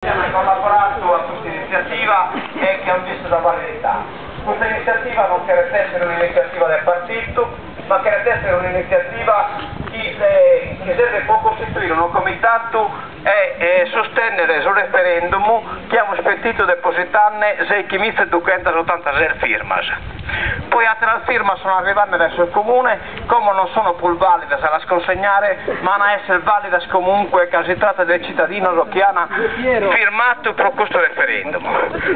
Abbiamo collaborato a questa iniziativa e che hanno visto la validità. Questa iniziativa non deve essere un'iniziativa del partito, ma deve essere un'iniziativa che serve può costituire un comitato e sostenere sul referendum che abbiamo aspettato depositarne 6.286 firme. Poi altre firme sono arrivate adesso il comune, come non sono più valide se la consegnare, ma non essere valide comunque che si tratta del cittadino che hanno firmato per questo referendum.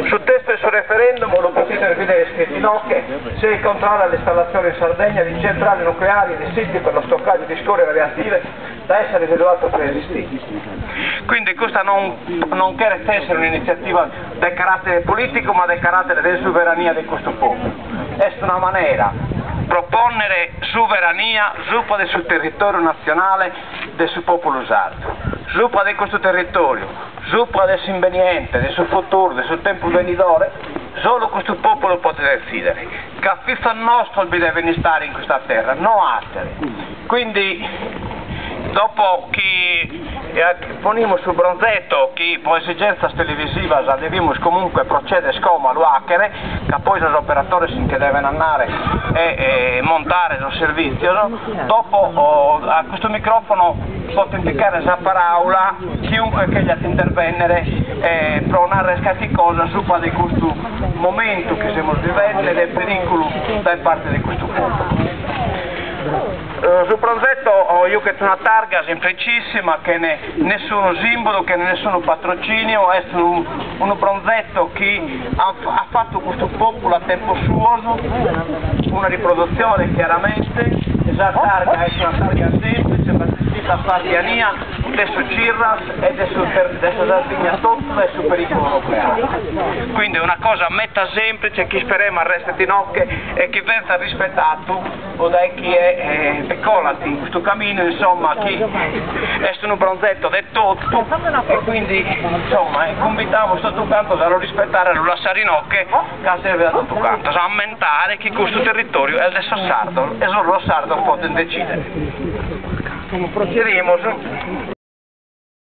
Sul testo del suo referendum lo potete vedere scritto in occhio, se controlla l'installazione in Sardegna di centrali nucleari e di siti per lo stoccaggio di scorie radioattive da essere residuato preesistenti. Quindi questa non deve essere un'iniziativa di carattere politico, ma di carattere di sovrania di questo popolo. È una maniera proporre sovrania sviluppo del suo territorio nazionale, del suo popolo sardo, sviluppo di questo territorio, sviluppo del suo inveniente, del suo futuro, del suo tempo venidore. Solo questo popolo può decidere che a fisso nostro deve stare in questa terra, non altri. Quindi dopo che ponimos sul bronzetto che per esigenze televisive dobbiamo comunque procedere come all'hacker, che poi gli operatori che devono andare e montare il servizio, no? Dopo a questo microfono posso indicare già per aula chiunque che gli intervenire per una qualche cosa su di questo momento che stiamo vivendo e del pericolo da parte di questo popolo. Sul bronzetto io che ho una targa semplicissima, che nessuno simbolo, che nessuno patrocinio, è un bronzetto che ha fatto questo popolo a tempo suo, una riproduzione chiaramente, la targa è una targa semplice, battezzata Sardiania, adesso Cirras e adesso Sardegna tutto e su pericolo nucleare. Quindi è una cosa meta semplice che speriamo resti in occhio e che venga rispettato da chi è piccolati in questo cammino, insomma, chi è un bronzetto del tutto e quindi insomma invitiamo tutto canto da lo rispettare e lo lasciare in occhio che serve da tutto canto, a aumentare che questo territorio è adesso sardo e solo lo sardo può decidere. Procediamo.